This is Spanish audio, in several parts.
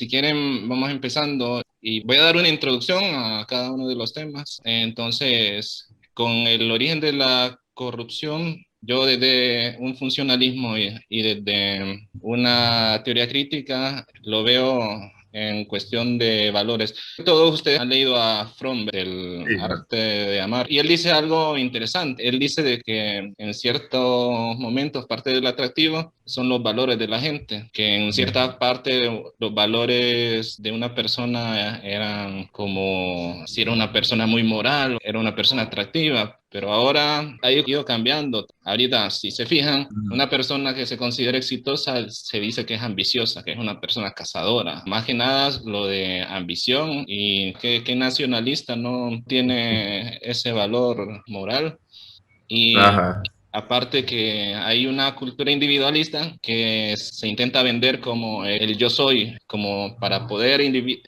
Si quieren, vamos empezando y voy a dar una introducción a cada uno de los temas. Entonces, con el origen de la corrupción, yo desde un funcionalismo y desde una teoría crítica lo veo en cuestión de valores. Todos ustedes han leído a Fromm, El Sí, claro. arte de amar, y él dice algo interesante. Él dice de que en ciertos momentos parte del atractivo son los valores de la gente, que en cierta parte los valores de una persona eran como si era una persona muy moral, era una persona atractiva, pero ahora ha ido cambiando. Ahorita, si se fijan, Ujú. una persona que se considera exitosa se dice que es ambiciosa, que es una persona cazadora. Más que nada lo de ambición y que nacionalista no tiene ese valor moral. Y Ajá. aparte que hay una cultura individualista que se intenta vender como el yo soy, como para poder,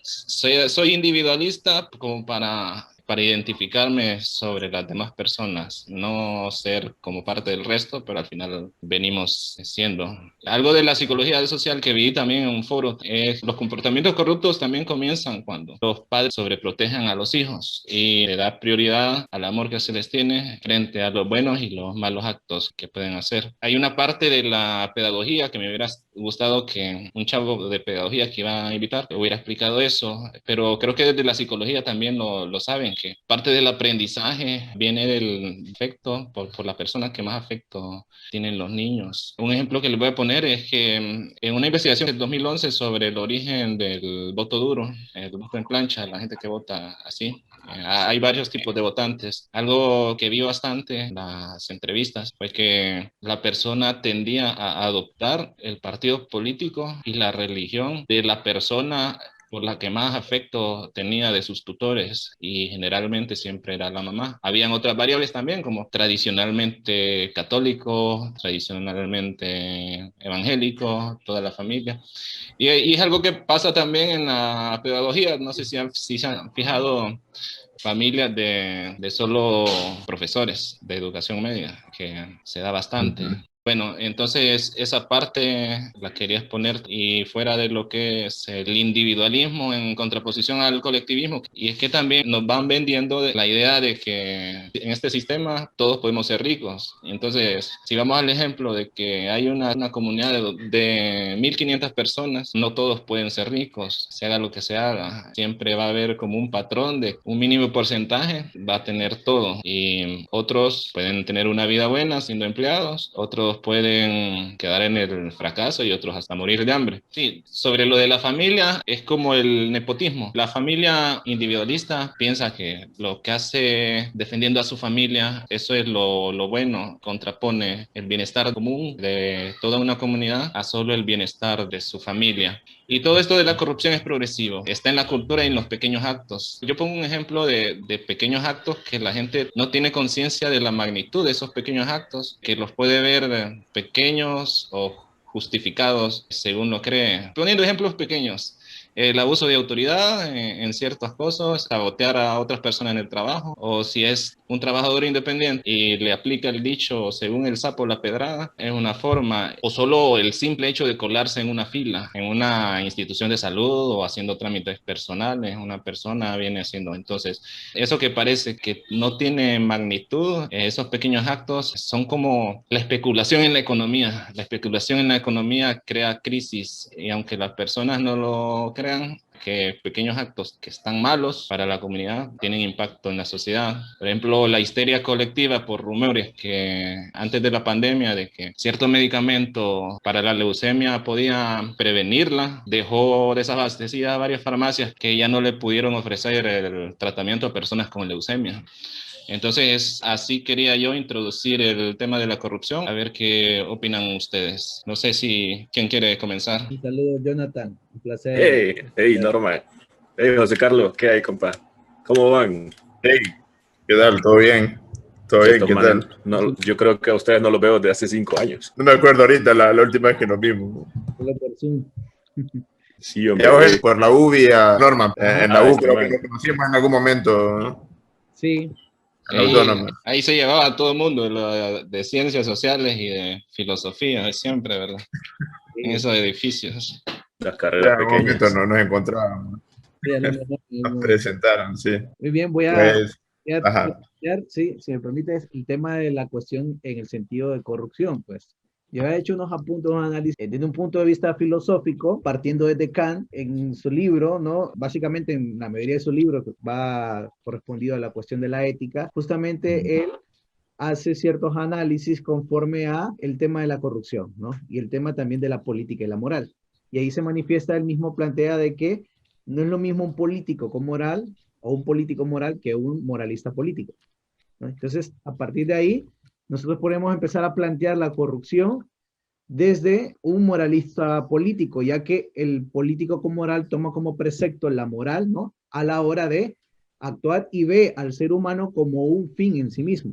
soy individualista como para identificarme sobre las demás personas, no ser como parte del resto, pero al final venimos siendo. Algo de la psicología social que vi también en un foro es los comportamientos corruptos también comienzan cuando los padres sobreprotegen a los hijos y le da prioridad al amor que se les tiene frente a los buenos y los malos actos que pueden hacer. Hay una parte de la pedagogía que me hubiera gustado que un chavo de pedagogía que iba a invitar hubiera explicado eso, pero creo que desde la psicología también lo saben, que parte del aprendizaje viene del afecto por la persona que más afecto tienen los niños. Un ejemplo que les voy a poner es que en una investigación del 2011 sobre el origen del voto duro, el voto en plancha, la gente que vota así, hay varios tipos de votantes. Algo que vi bastante en las entrevistas fue que la persona tendía a adoptar el partido político y la religión de la persona por la que más afecto tenía de sus tutores y generalmente siempre era la mamá. Habían otras variables también como tradicionalmente católico, tradicionalmente evangélico, toda la familia. Y es algo que pasa también en la pedagogía, no sé si se han fijado familias de solo profesores de educación media, que se da bastante. Ujú. Bueno, entonces esa parte la quería exponer y fuera de lo que es el individualismo en contraposición al colectivismo. Y es que también nos van vendiendo la idea de que en este sistema todos podemos ser ricos. Entonces, si vamos al ejemplo de que hay una comunidad de 1.500 personas, no todos pueden ser ricos, se haga lo que se haga. Siempre va a haber como un patrón de un mínimo porcentaje, va a tener todo. Y otros pueden tener una vida buena siendo empleados, otros pueden quedar en el fracaso y otros hasta morir de hambre. Sí, sobre lo de la familia es como el nepotismo. La familia individualista piensa que lo que hace defendiendo a su familia, eso es lo bueno, contrapone el bienestar común de toda una comunidad a solo el bienestar de su familia. Y todo esto de la corrupción es progresivo, está en la cultura y en los pequeños actos. Yo pongo un ejemplo de pequeños actos que la gente no tiene conciencia de la magnitud de esos pequeños actos, que los puede ver pequeños o justificados según lo cree. Poniendo ejemplos pequeños, el abuso de autoridad en ciertas cosas, sabotear a otras personas en el trabajo, o si es un trabajador independiente y le aplica el dicho según el sapo la pedrada, es una forma, o solo el simple hecho de colarse en una fila, en una institución de salud o haciendo trámites personales, una persona viene haciendo. Entonces, eso que parece que no tiene magnitud, esos pequeños actos son como la especulación en la economía. La especulación en la economía crea crisis y aunque las personas no lo crean, que pequeños actos que están malos para la comunidad tienen impacto en la sociedad. Por ejemplo, la histeria colectiva por rumores que antes de la pandemia de que cierto medicamento para la leucemia podía prevenirla, dejó desabastecidas varias farmacias que ya no le pudieron ofrecer el tratamiento a personas con leucemia. Entonces, así quería yo introducir el tema de la corrupción, a ver qué opinan ustedes. No sé si quién quiere comenzar. Un saludo, Jonathan. Un placer. Hey, hey, Norma. Hey, José Carlos, ¿qué hay, compa? ¿Cómo van? Hey, ¿qué tal? ¿Todo bien? ¿Todo Y bien? estos ¿Qué manes, tal? no, yo creo que a ustedes no los veo desde hace 5 años. No me acuerdo ahorita la última vez que nos vimos. Solo por Zoom. Sí, Ya hombre. vos por la UBI a Norman. En la Ah, U este creo que man. nos conocimos en algún momento, ¿no? Sí, En la Ahí, autónoma. ahí se llevaba a todo el mundo, lo de ciencias sociales y de filosofía, siempre, ¿verdad? En sí. esos edificios. las En carreras algún momento pequeñas. no nos encontrábamos, Sí, a lo mejor, nos presentaron, sí. muy bien, Pues, voy a ajá. plantear, sí, si me permites, el tema de la cuestión en el sentido de corrupción, pues. Yo he hecho unos apuntes, unos análisis desde un punto de vista filosófico, partiendo desde Kant en su libro, ¿no? Básicamente en la mayoría de su libro que va correspondido a la cuestión de la ética, justamente él hace ciertos análisis conforme a el tema de la corrupción, ¿no? Y el tema también de la política y la moral. Y ahí se manifiesta el mismo plantea de que no es lo mismo un político con moral o un político moral que un moralista político, ¿no? Entonces, a partir de ahí, nosotros podemos empezar a plantear la corrupción desde un moralista político, ya que el político con moral toma como precepto la moral, ¿no? A la hora de actuar y ve al ser humano como un fin en sí mismo.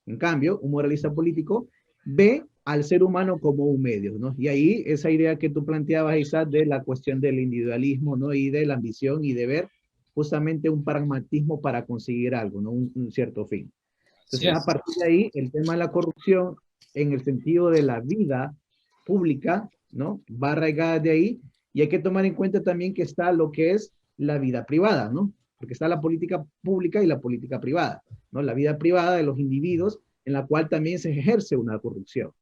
En cambio, un moralista político ve al ser humano como un medio, ¿no? Y ahí esa idea que tú planteabas, Isaac, de la cuestión del individualismo, ¿no? Y de la ambición y de ver justamente un pragmatismo para conseguir algo, ¿no? Un cierto fin. Sí, Entonces, a partir de ahí, el tema de la corrupción en el sentido de la vida pública, ¿no? Va arraigada de ahí y hay que tomar en cuenta también que está lo que es la vida privada, ¿no? Porque está la política pública y la política privada, ¿no? La vida privada de los individuos en la cual también se ejerce una corrupción.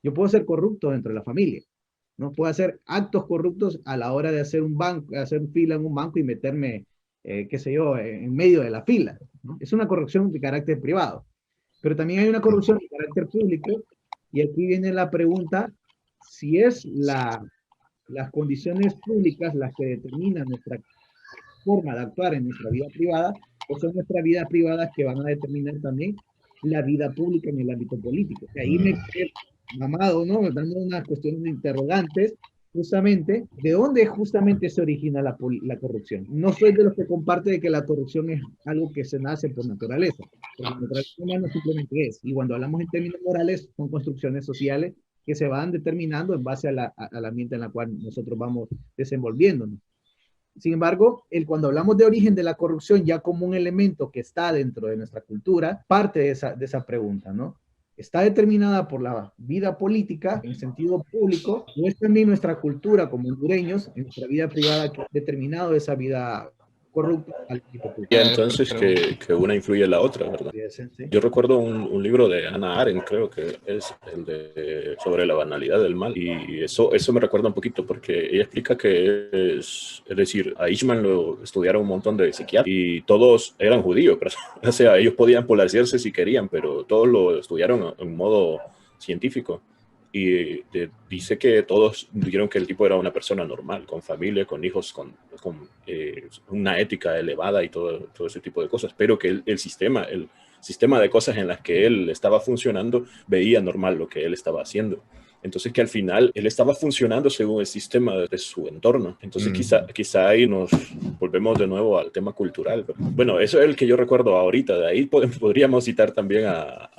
Yo puedo ser corrupto dentro de la familia, ¿no? Puedo hacer actos corruptos a la hora de hacer un banco, hacer fila en un banco y meterme, qué sé yo, en medio de la fila, ¿no? Es una corrupción de carácter privado. Pero también hay una corrupción de carácter público y aquí viene la pregunta si es las condiciones públicas las que determinan nuestra forma de actuar en nuestra vida privada o son nuestras vidas privadas que van a determinar también la vida pública en el ámbito político. Y ahí me quedé mamado, ¿no? Dando unas cuestiones de interrogantes, justamente, ¿de dónde justamente se origina la corrupción? No soy de los que comparte de que la corrupción es algo que se nace por naturaleza, porque la naturaleza humana simplemente es. Y cuando hablamos en términos morales, son construcciones sociales que se van determinando en base al ambiente en el cual nosotros vamos desenvolviéndonos. Sin embargo, cuando hablamos de origen de la corrupción ya como un elemento que está dentro de nuestra cultura, parte de esa pregunta, ¿no? ¿Está determinada por la vida política en sentido público o es también nuestra cultura como hondureños, en nuestra vida privada que ha determinado esa vida corrupta al ámbito público? Y entonces que una influye en la otra, ¿verdad? Sí. Yo recuerdo un libro de Hannah Arendt, creo que es el de sobre la banalidad del mal, y eso me recuerda un poquito porque ella explica que es decir, a Eichmann lo estudiaron un montón de psiquiatras y todos eran judíos, pero, o sea, ellos podían polarizarse si querían, pero todos lo estudiaron en modo científico. Y dice que todos dijeron que el tipo era una persona normal, con familia, con hijos, con una ética elevada y todo ese tipo de cosas, pero que el sistema de cosas en las que él estaba funcionando veía normal lo que él estaba haciendo. Entonces que al final él estaba funcionando según el sistema de su entorno. Entonces quizá ahí nos volvemos de nuevo al tema cultural. Bueno, eso es el que yo recuerdo ahorita. De ahí podríamos citar también a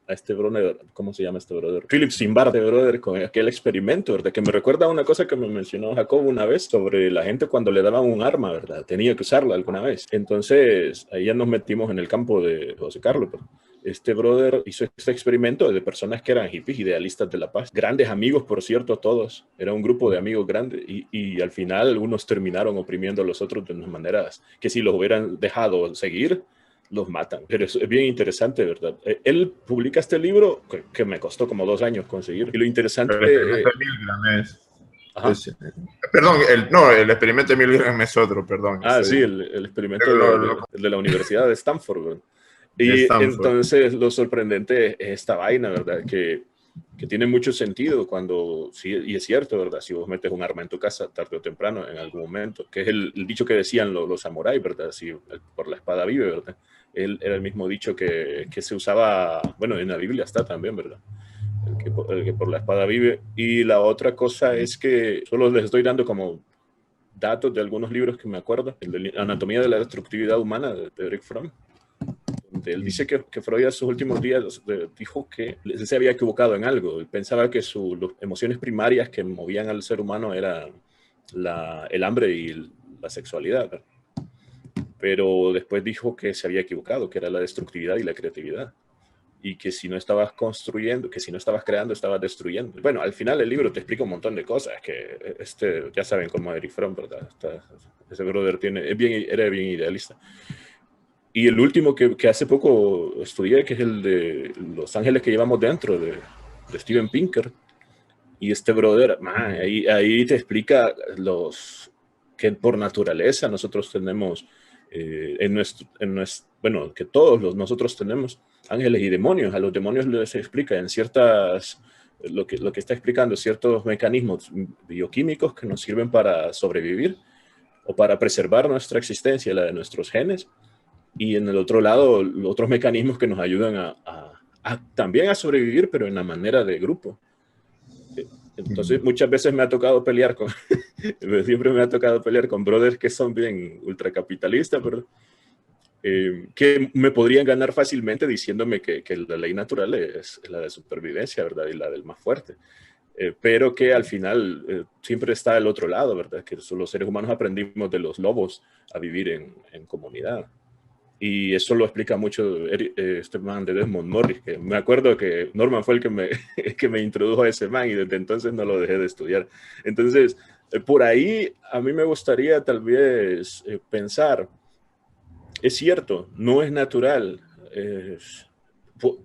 este brother, ¿cómo se llama este brother? Philip Zimbardo, brother, con aquel experimento, ¿verdad? Que me recuerda a una cosa que me mencionó Jacob una vez sobre la gente cuando le daban un arma, ¿verdad? Tenía que usarla alguna vez. Entonces, ahí ya nos metimos en el campo de José Carlos, ¿verdad? Este brother hizo este experimento de personas que eran hippies, idealistas de la paz, grandes amigos, por cierto, todos. Era un grupo de amigos grandes y al final algunos terminaron oprimiendo a los otros de unas maneras que si los hubieran dejado seguir, los matan. Pero es bien interesante, ¿verdad? Él publica este libro que me costó como 2 años conseguir. Y lo interesante... El experimento de Milgram es perdón, el experimento de Milgram es otro, perdón. Sí, el experimento de la Universidad de Stanford, ¿verdad? Y entonces lo sorprendente es esta vaina, ¿verdad? Que tiene mucho sentido cuando, sí, y es cierto, ¿verdad? Si vos metes un arma en tu casa, tarde o temprano, en algún momento, que es el dicho que decían los samuráis, ¿verdad? Si por la espada vive, ¿verdad? Era el mismo dicho que se usaba, bueno, en la Biblia está también, ¿verdad? El que por la espada vive. Y la otra cosa es que solo les estoy dando como datos de algunos libros que me acuerdo. El de Anatomía de la Destructividad Humana, de Eric Fromm. Él dice que Freud a sus últimos días dijo que él se había equivocado en algo. Él pensaba que las emociones primarias que movían al ser humano eran el hambre y la sexualidad, ¿verdad? Pero después dijo que se había equivocado, que era la destructividad y la creatividad. y que si no estabas construyendo, que si no estabas creando, estabas destruyendo. Bueno, al final el libro te explica un montón de cosas, que ya saben cómo Eric Fromm, ¿verdad? Ese brother era bien idealista. Y el último que hace poco estudié, que es el de Los ángeles que llevamos dentro, de Steven Pinker. Y este brother, man, ahí te explica que por naturaleza nosotros tenemos, bueno, que nosotros tenemos ángeles y demonios. A los demonios les explica en lo que está explicando, ciertos mecanismos bioquímicos que nos sirven para sobrevivir o para preservar nuestra existencia, la de nuestros genes. Y en el otro lado, los otros mecanismos que nos ayudan también a sobrevivir, pero en la manera de grupo. Entonces, muchas veces me ha tocado pelear siempre me ha tocado pelear con brothers que son bien ultracapitalistas, ¿verdad? Que me podrían ganar fácilmente diciéndome que la ley natural es la de supervivencia, ¿verdad? Y la del más fuerte. Pero que al final siempre está el otro lado, ¿verdad? Que los seres humanos aprendimos de los lobos a vivir en comunidad. Y eso lo explica mucho este man de Desmond Morris, que me acuerdo que Norman fue el que me introdujo a ese man y desde entonces no lo dejé de estudiar. Entonces, por ahí a mí me gustaría tal vez pensar, es cierto, no es natural,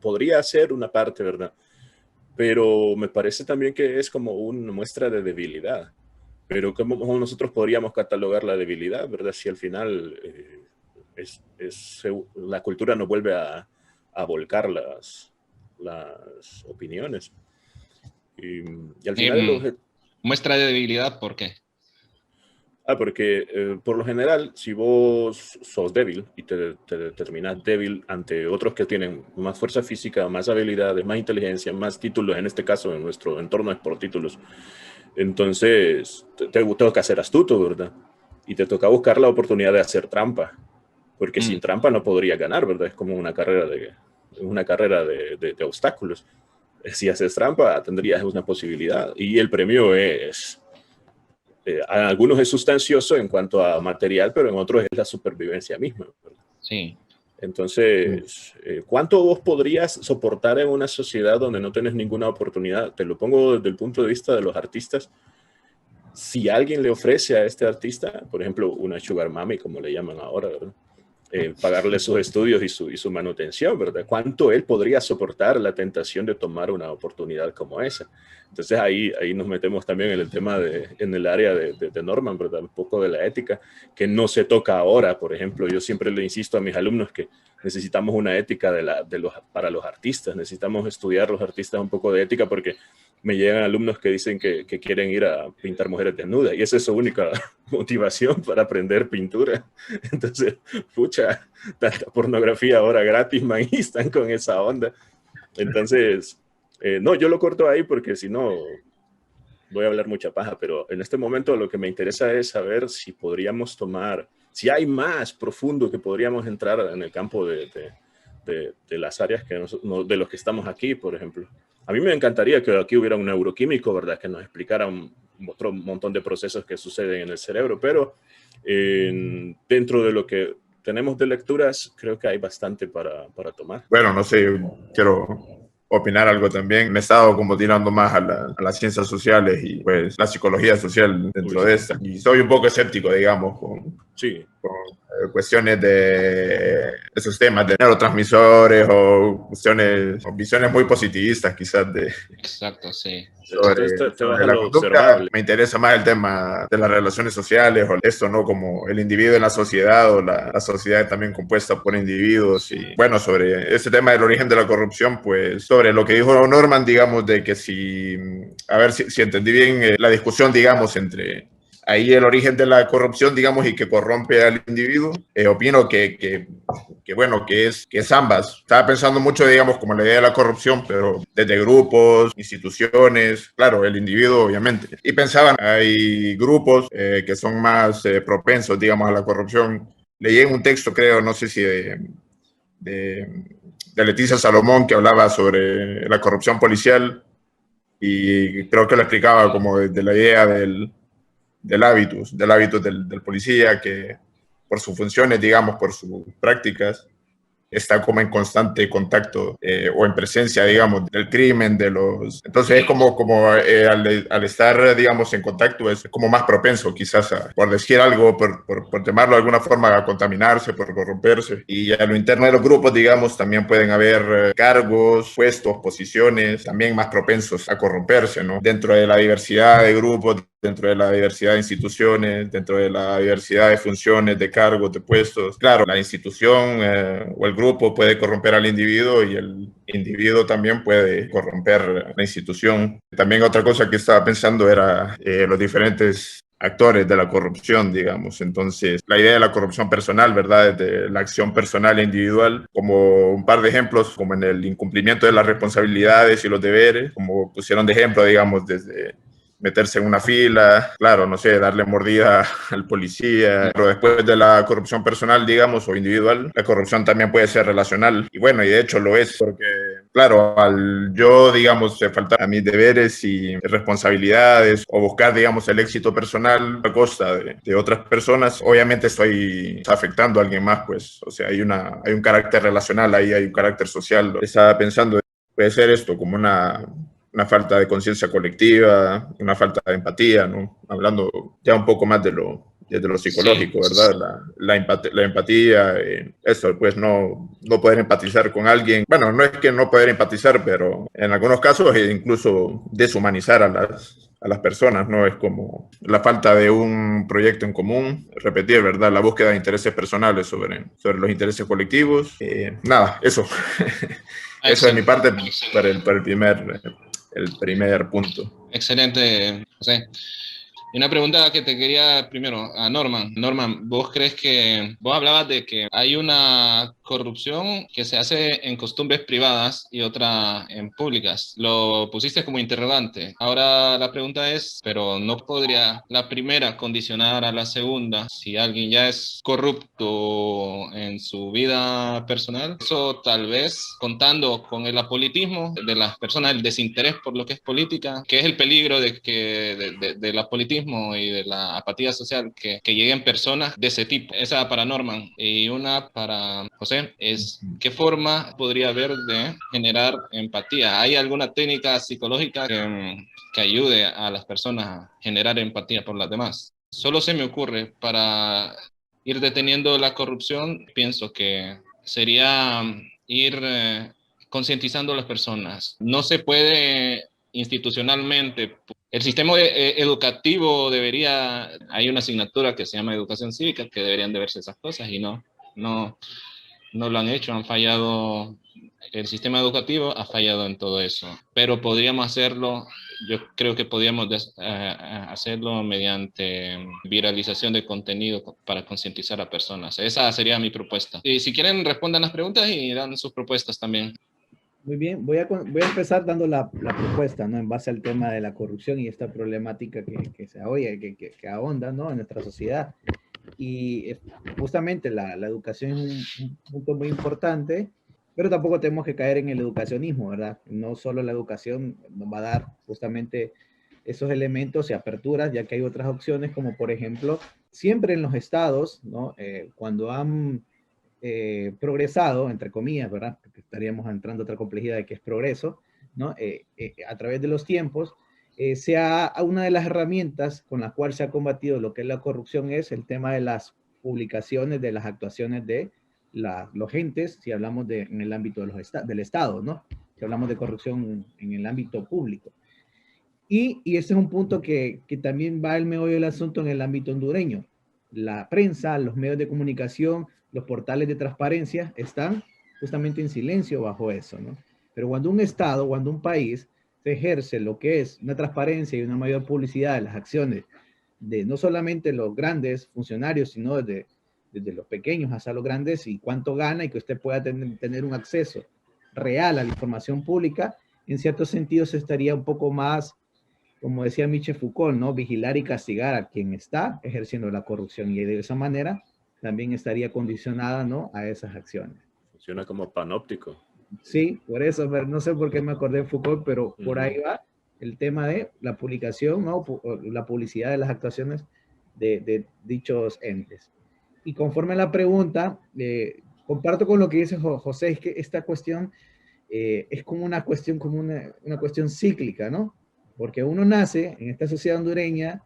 podría ser una parte, ¿verdad? Pero me parece también que es como una muestra de debilidad. Pero ¿cómo nosotros podríamos catalogar la debilidad, ¿verdad? Si al final la cultura nos vuelve a volcar las opiniones. Y al final... muestra de debilidad, ¿por qué? Porque por lo general, si vos sos débil y te determinas débil ante otros que tienen más fuerza física, más habilidades, más inteligencia, más títulos, en este caso en nuestro entorno es por títulos, entonces te toca ser astuto, ¿verdad? Y te toca buscar la oportunidad de hacer trampa, porque sin trampa no podría ganar, ¿verdad? Es como una carrera de obstáculos. Si haces trampa, tendrías una posibilidad. Y el premio a algunos es sustancioso en cuanto a material, pero en otros es la supervivencia misma, ¿verdad? Sí. Entonces, ¿cuánto vos podrías soportar en una sociedad donde no tenés ninguna oportunidad? Te lo pongo desde el punto de vista de los artistas. Si alguien le ofrece a este artista, por ejemplo, una sugar mami, como le llaman ahora, ¿verdad? Pagarle sus estudios y su manutención, ¿verdad? ¿Cuánto él podría soportar la tentación de tomar una oportunidad como esa? Entonces ahí nos metemos también en el tema en el área de Norman, ¿verdad? Un poco de la ética, que no se toca ahora. Por ejemplo, yo siempre le insisto a mis alumnos que necesitamos una ética para los artistas, necesitamos estudiar los artistas un poco de ética, porque me llegan alumnos que dicen que quieren ir a pintar mujeres desnudas y esa es su única motivación para aprender pintura. Entonces, pucha, tanta pornografía ahora gratis, man, y están con esa onda. Entonces, no, yo lo corto ahí porque si no voy a hablar mucha paja, pero en este momento lo que me interesa es saber si podríamos si hay más profundo que podríamos entrar en el campo de las áreas de los que estamos aquí, por ejemplo. A mí me encantaría que aquí hubiera un neuroquímico, ¿verdad? Que nos explicara otro montón de procesos que suceden en el cerebro, pero dentro de lo que tenemos de lecturas, creo que hay bastante para tomar. Bueno, no sé, quiero opinar algo también. Me he estado como tirando más a las ciencias sociales y pues la psicología social dentro de esta. Y soy un poco escéptico, digamos, con cuestiones de esos temas de neurotransmisores o visiones muy positivistas quizás Exacto, sí. Sobre la conducta. Me interesa más el tema de las relaciones sociales o esto, ¿no? Como el individuo en la sociedad o la sociedad también compuesta por individuos. Y bueno, sobre ese tema del origen de la corrupción, pues sobre lo que dijo Norman, digamos, de que a ver si entendí bien la discusión, digamos, entre ahí el origen de la corrupción, digamos, y que corrompe al individuo. Opino que bueno, que es ambas. Estaba pensando mucho, digamos, como la idea de la corrupción, pero desde grupos, instituciones, claro, el individuo, obviamente. Y pensaban, hay grupos que son más propensos, digamos, a la corrupción. Leí en un texto, creo, no sé si de Leticia Salomón, que hablaba sobre la corrupción policial, y creo que lo explicaba como de la idea del hábitus del policía, que por sus funciones, digamos, por sus prácticas, está como en constante contacto o en presencia, digamos, del crimen, Entonces es como al estar, digamos, en contacto es como más propenso quizás por decir algo, por llamarlo de alguna forma, a contaminarse, por corromperse. Y a lo interno de los grupos, digamos, también pueden haber cargos, puestos, posiciones, también más propensos a corromperse, ¿no? Dentro de la diversidad de grupos, dentro de la diversidad de instituciones, dentro de la diversidad de funciones, de cargos, de puestos. Claro, la institución o el grupo puede corromper al individuo y el individuo también puede corromper la institución. También otra cosa que estaba pensando era los diferentes actores de la corrupción, digamos. Entonces, la idea de la corrupción personal, ¿verdad? De la acción personal e individual, como un par de ejemplos, como en el incumplimiento de las responsabilidades y los deberes, como pusieron de ejemplo, digamos, desde meterse en una fila, claro, no sé, darle mordida al policía, pero después de la corrupción personal, digamos, o individual, la corrupción también puede ser relacional, y bueno, y de hecho lo es, porque, claro, al yo, digamos, faltar a mis deberes y responsabilidades, o buscar, digamos, el éxito personal a costa de otras personas, obviamente estoy afectando a alguien más, pues, o sea, hay un carácter relacional ahí, hay un carácter social. Estaba pensando, puede ser esto como una falta de conciencia colectiva, una falta de empatía, ¿no? Hablando ya un poco más de lo psicológico, sí, ¿verdad? La empatía, eso, pues no poder empatizar con alguien. Bueno, no es que no poder empatizar, pero en algunos casos incluso deshumanizar a las personas, ¿no? Es como la falta de un proyecto en común, repetir, ¿verdad? La búsqueda de intereses personales sobre los intereses colectivos. Nada, eso. Eso de mi parte para el primer punto. Excelente, José. Y una pregunta que te quería primero a Norman. Norman, ¿vos crees vos hablabas de que hay una corrupción que se hace en costumbres privadas y otra en públicas? Lo pusiste como interrogante. Ahora la pregunta es, ¿pero no podría la primera condicionar a la segunda si alguien ya es corrupto en su vida personal? Eso tal vez contando con el apolitismo de las personas, el desinterés por lo que es política, que es el peligro del apolitismo y de la apatía social, que lleguen personas de ese tipo. Esa para Norman. Y una para José es, ¿qué forma podría haber de generar empatía? ¿Hay alguna técnica psicológica que ayude a las personas a generar empatía por las demás? Solo se me ocurre, para ir deteniendo la corrupción, pienso que sería ir concientizando a las personas. No se puede institucionalmente. El sistema educativo hay una asignatura que se llama educación cívica, que deberían de verse esas cosas y no lo han hecho, han fallado, el sistema educativo ha fallado en todo eso, pero podríamos hacerlo, yo creo que podríamos hacerlo mediante viralización de contenido para concientizar a personas. Esa sería mi propuesta. Y si quieren, respondan las preguntas y dan sus propuestas también. Muy bien, voy a empezar dando la propuesta, ¿no? En base al tema de la corrupción y esta problemática que se oye, que ahonda, ¿no? En nuestra sociedad. Y justamente la educación es un punto muy importante, pero tampoco tenemos que caer en el educacionismo, ¿verdad? No solo la educación nos va a dar justamente esos elementos y aperturas, ya que hay otras opciones, como por ejemplo, siempre en los estados, ¿no? Cuando han progresado, entre comillas, ¿verdad? Porque estaríamos entrando a otra complejidad de que es progreso, ¿no? A través de los tiempos, sea una de las herramientas con las cuales se ha combatido lo que es la corrupción es el tema de las publicaciones, de las actuaciones de los entes, si hablamos en el ámbito del Estado, ¿no? Si hablamos de corrupción en el ámbito público. Y ese es un punto que también va el meollo del asunto en el ámbito hondureño. La prensa, los medios de comunicación, los portales de transparencia están justamente en silencio bajo eso, ¿no? Pero cuando un Estado, cuando un país se ejerce lo que es una transparencia y una mayor publicidad de las acciones de no solamente los grandes funcionarios, sino desde los pequeños hasta los grandes y cuánto gana y que usted pueda tener un acceso real a la información pública, en ciertos sentidos estaría un poco más, como decía Michel Foucault, ¿no? Vigilar y castigar a quien está ejerciendo la corrupción y de esa manera también estaría condicionada, ¿no? A esas acciones. Funciona como panóptico. Sí, por eso, no sé por qué me acordé de Foucault, pero por ahí va el tema de la publicación, ¿no? La publicidad de las actuaciones de dichos entes. Y conforme a la pregunta, comparto con lo que dice José, es que esta cuestión es como una cuestión cíclica, ¿no? Porque uno nace en esta sociedad hondureña,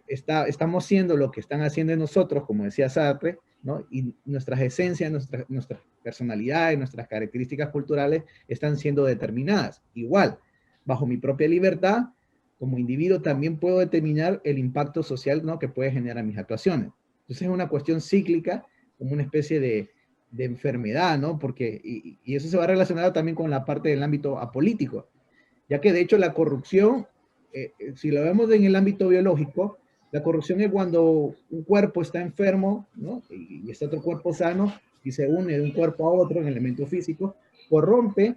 estamos siendo lo que están haciendo nosotros, como decía Sartre, ¿no? Y nuestras esencias, nuestras personalidades, nuestras características culturales están siendo determinadas. Igual, bajo mi propia libertad, como individuo también puedo determinar el impacto social, ¿no?, que puede generar mis actuaciones. Entonces es una cuestión cíclica, como una especie de enfermedad, ¿no? Porque, y eso se va relacionado también con la parte del ámbito apolítico, ya que de hecho la corrupción, si lo vemos en el ámbito biológico, la corrupción es cuando un cuerpo está enfermo, ¿no?, y está otro cuerpo sano, y se une de un cuerpo a otro en el elemento físico, corrompe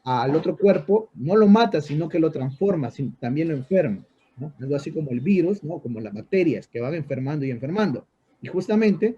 al otro cuerpo, no lo mata, sino que lo transforma, también lo enferma, ¿no? Algo así como el virus, ¿no?, como las bacterias que van enfermando y enfermando. Y justamente